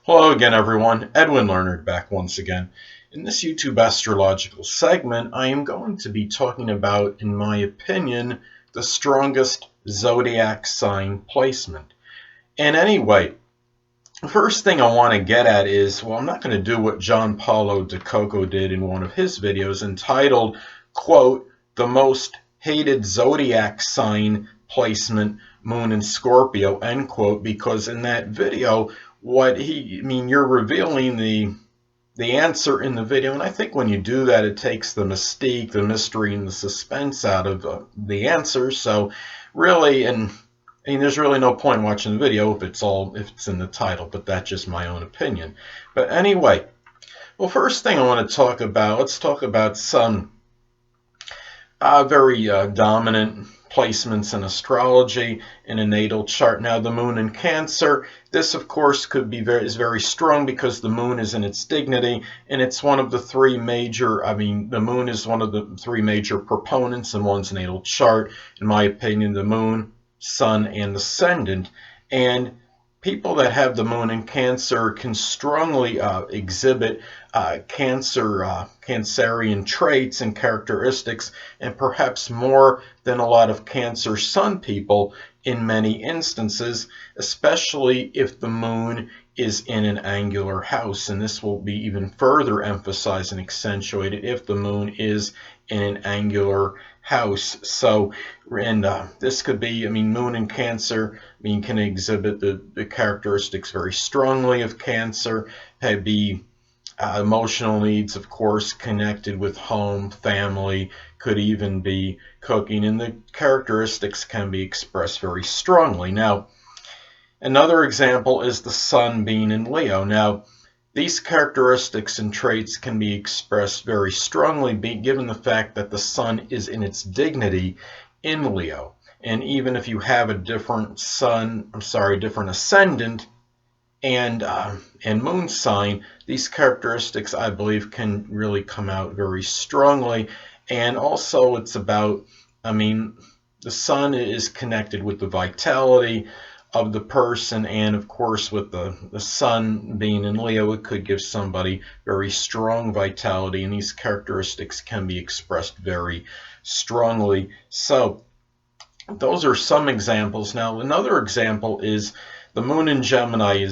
Hello again, everyone. Edwin Learnard back once again. In this YouTube astrological segment, I am going to be talking about, in my opinion, the strongest zodiac sign placement. And anyway, the first thing I want to get at is, well, I'm not going to do what John Paulo de Coco did in one of his videos entitled, quote, the most hated zodiac sign placement, Moon in Scorpio, end quote, because in that video, you're revealing the answer in the video, and I think when you do that, it takes the mystique, the mystery, and the suspense out of the answer. So really, there's really no point watching the video if it's in the title, but that's just my own opinion. But anyway, well, first thing I want to talk about, let's talk about some very dominant placements in astrology in a natal chart. Now, the moon in Cancer, this of course is very strong because the moon is in its dignity, and it's one of the three major, the moon is one of the three major proponents in one's natal chart. In my opinion, the moon, sun, and ascendant. And people that have the moon in Cancer can strongly exhibit Cancerian traits and characteristics, and perhaps more than a lot of Cancer sun people in many instances, especially if the moon is in an angular house. And this will be even further emphasized and accentuated if the moon is in an angular house. So, and this could be, moon in Cancer, can exhibit the characteristics very strongly of Cancer, be emotional needs, of course, connected with home, family, could even be cooking, and the characteristics can be expressed very strongly. Now, another example is the sun being in Leo. Now, these characteristics and traits can be expressed very strongly given the fact that the sun is in its dignity in Leo. And even if you have a different different ascendant and moon sign, these characteristics, I believe, can really come out very strongly. And also it's about, the sun is connected with the vitality of the person, and of course with the sun being in Leo, it could give somebody very strong vitality, and these characteristics can be expressed very strongly. So those are some examples. Now, another example is the moon in Gemini.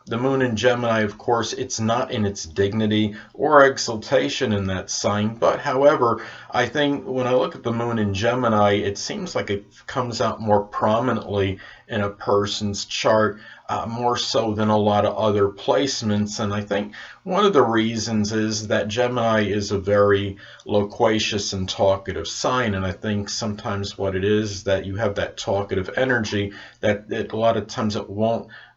The moon in Gemini, of course, it's not in its dignity or exaltation in that sign, but however, I think when I look at the moon in Gemini, it seems like it comes out more prominently in a person's chart, more so than a lot of other placements. And I think one of the reasons is that Gemini is a very loquacious and talkative sign, and I think sometimes what it is that you have that talkative energy that a lot of times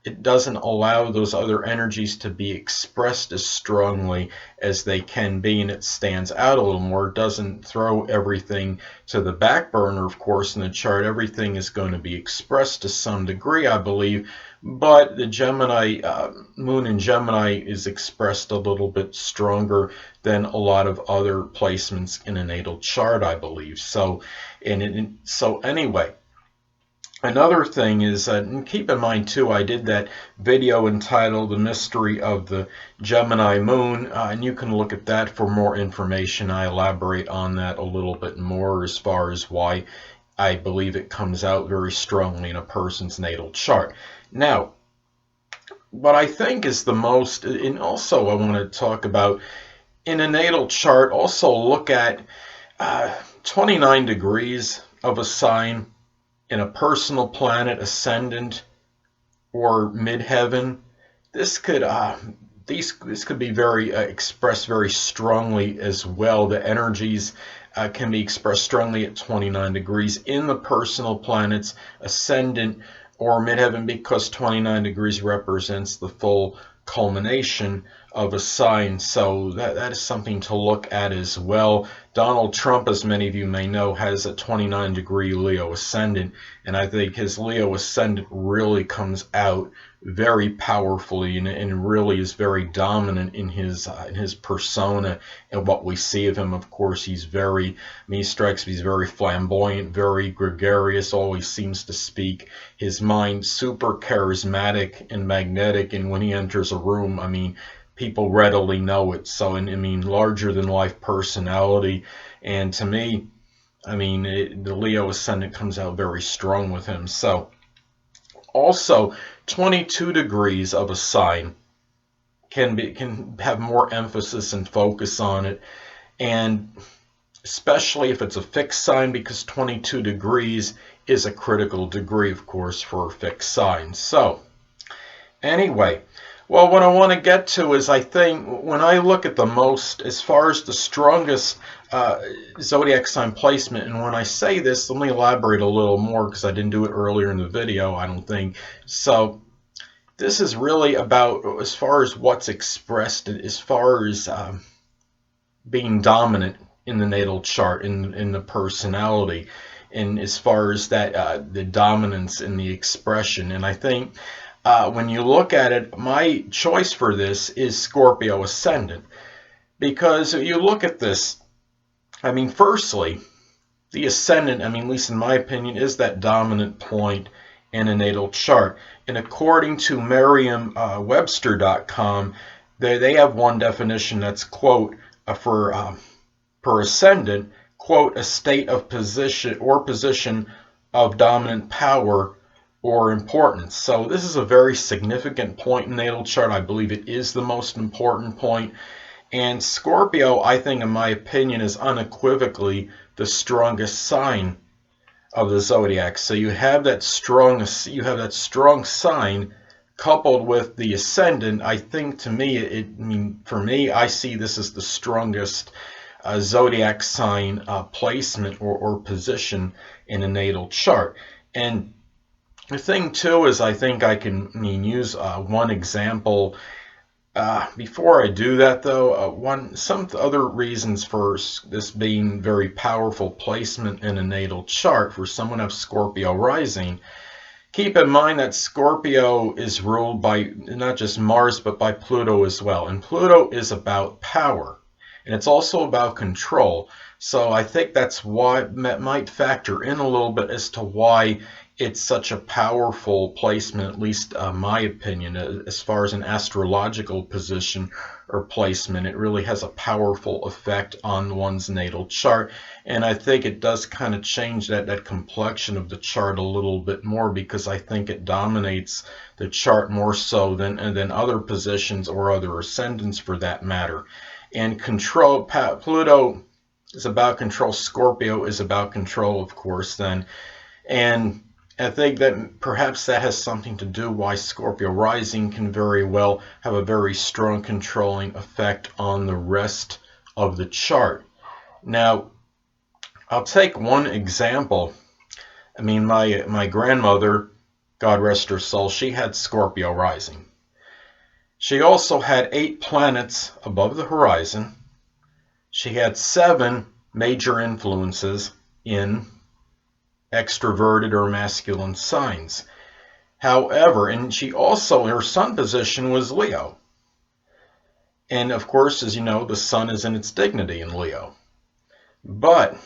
it doesn't allow those other energies to be expressed as strongly as they can be, and it stands out a little more. It doesn't throw everything to the back burner, of course, in the chart. Everything is going to be expressed to some degree, I believe, but the Gemini, moon in Gemini is expressed a little bit stronger than a lot of other placements in a natal chart, I believe. So anyway, another thing is, and keep in mind too, I did that video entitled The Mystery of the Gemini Moon, and you can look at that for more information. I elaborate on that a little bit more as far as why I believe it comes out very strongly in a person's natal chart. Now, what I think is the most, and also I want to talk about in a natal chart, also look at 29 degrees of a sign in a personal planet, ascendant, or midheaven. This could this could be very expressed very strongly as well. The energies can be expressed strongly at 29 degrees in the personal planets, ascendant or midheaven, because 29 degrees represents the full culmination of a sign. So that is something to look at as well, Donald Trump, as many of you may know, has a 29-degree Leo ascendant, and I think his Leo ascendant really comes out very powerfully and really is very dominant in his persona and what we see of him. Of course, he's very, I mean, he strikes me as very flamboyant, very gregarious, always seems to speak his mind, super charismatic and magnetic, and when he enters a room, I mean, people readily know it. So, and I mean, larger than life personality, and to me, I mean, the Leo ascendant comes out very strong with him. So, also, 22 degrees of a sign can have more emphasis and focus on it, and especially if it's a fixed sign, because 22 degrees is a critical degree, of course, for a fixed sign. So, anyway, well, what I want to get to is, I think when I look at the most, as far as the strongest zodiac sign placement, and when I say this, let me elaborate a little more because I didn't do it earlier in the video, I don't think. So this is really about, as far as what's expressed, as far as being dominant in the natal chart, in the personality, and as far as that the dominance in the expression. And I think when you look at it, my choice for this is Scorpio ascendant, because you look at this, I mean, firstly, the ascendant, I mean, at least in my opinion, is that dominant point in a natal chart. And according to Merriam-Webster.com, they have one definition that's, quote, for ascendant, quote, a state of position of dominant power or importance. So this is a very significant point in natal chart. I believe it is the most important point. And Scorpio, I think, in my opinion, is unequivocally the strongest sign of the zodiac. So you have that strong sign coupled with the ascendant. I think, to me, I mean, for me, I see this as the strongest zodiac sign placement or position in a natal chart. And the thing too is, I think I can use one example. Before I do that, though, some other reasons for this being very powerful placement in a natal chart for someone of Scorpio rising. Keep in mind that Scorpio is ruled by not just Mars, but by Pluto as well. And Pluto is about power, and it's also about control. So I think that's why that might factor in a little bit as to why it's such a powerful placement, at least my opinion, as far as an astrological position or placement. It really has a powerful effect on one's natal chart, and I think it does kind of change that complexion of the chart a little bit more, because I think it dominates the chart more so than other positions or other ascendants for that matter. And control, Pluto is about control, Scorpio is about control, of course, then. And I think that perhaps that has something to do why Scorpio rising can very well have a very strong controlling effect on the rest of the chart. Now, I'll take one example. I mean, my grandmother, God rest her soul, she had Scorpio rising. She also had 8 planets above the horizon. She had 7 major influences in extroverted or masculine signs. However, and she also, her sun position was Leo. And of course, as you know, the sun is in its dignity in Leo. But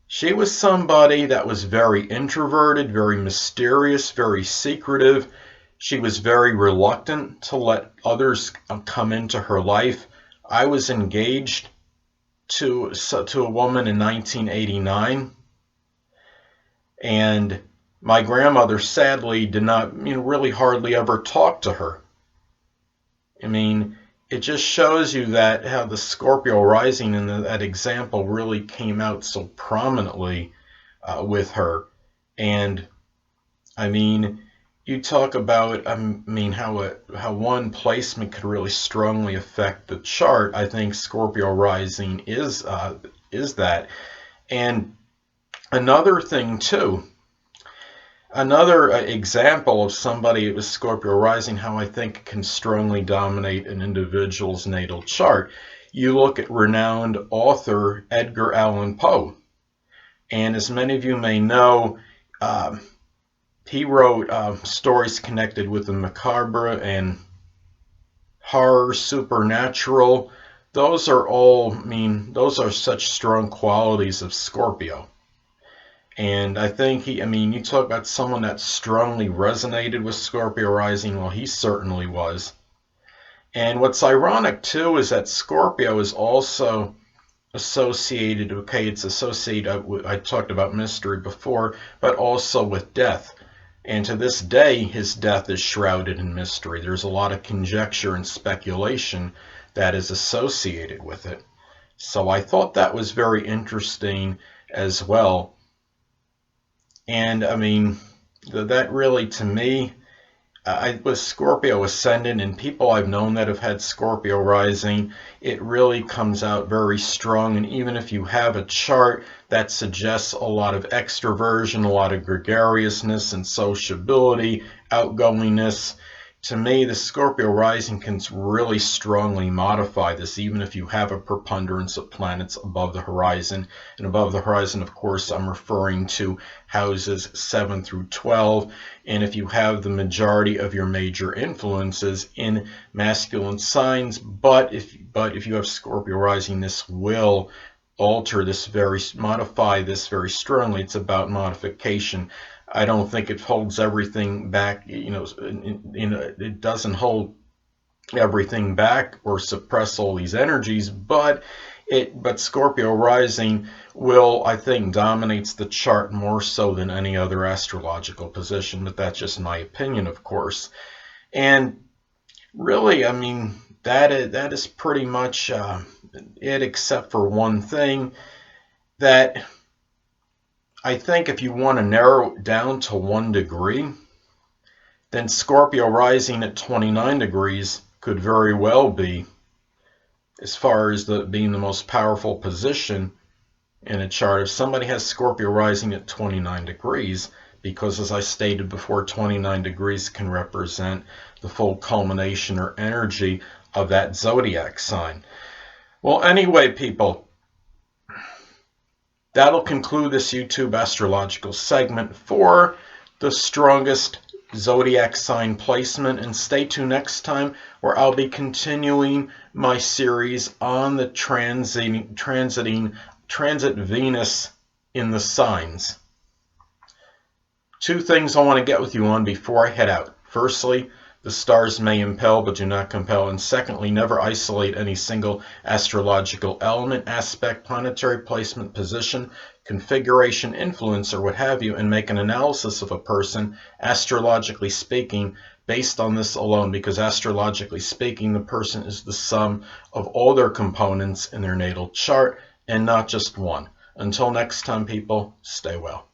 she was somebody that was very introverted, very mysterious, very secretive. She was very reluctant to let others come into her life. I was engaged to a woman in 1989. And my grandmother sadly did not, really hardly ever talk to her. I mean, it just shows you that how the Scorpio rising in that example really came out so prominently with her. And I mean, you talk about, how one placement could really strongly affect the chart. I think Scorpio rising is that. And another thing too, another example of somebody with Scorpio rising, how I think can strongly dominate an individual's natal chart, you look at renowned author Edgar Allan Poe. And as many of you may know, he wrote stories connected with the macabre and horror, supernatural. Those are all, those are such strong qualities of Scorpio. And I think you talk about someone that strongly resonated with Scorpio rising, well, he certainly was. And what's ironic too is that Scorpio is also associated, it's associated with, I talked about mystery before, but also with death. And to this day, his death is shrouded in mystery. There's a lot of conjecture and speculation that is associated with it. So I thought that was very interesting as well. And that really, to me, with Scorpio ascendant and people I've known that have had Scorpio rising, it really comes out very strong. And even if you have a chart that suggests a lot of extroversion, a lot of gregariousness and sociability, outgoingness, to me, the Scorpio rising can really strongly modify this, even if you have a preponderance of planets above the horizon. And above the horizon, of course, I'm referring to houses 7 through 12. And if you have the majority of your major influences in masculine signs, but if you have Scorpio rising, this will modify this very strongly. It's about modification. I don't think it holds everything back, it doesn't hold everything back or suppress all these energies, but Scorpio rising will, I think, dominates the chart more so than any other astrological position, but that's just my opinion, of course. And really, that is pretty much it, except for one thing, that I think if you want to narrow it down to 1 degree, then Scorpio rising at 29 degrees could very well be, as far as being the most powerful position in a chart. If somebody has Scorpio rising at 29 degrees, because as I stated before, 29 degrees can represent the full culmination or energy of that zodiac sign. Well, anyway, people, that'll conclude this YouTube astrological segment for the strongest zodiac sign placement. And stay tuned next time, where I'll be continuing my series on the transit Venus in the signs. 2 things I want to get with you on before I head out. Firstly, the stars may impel but do not compel. And secondly, never isolate any single astrological element, aspect, planetary placement, position, configuration, influence, or what have you, and make an analysis of a person, astrologically speaking, based on this alone, because astrologically speaking, the person is the sum of all their components in their natal chart and not just one. Until next time, people, stay well.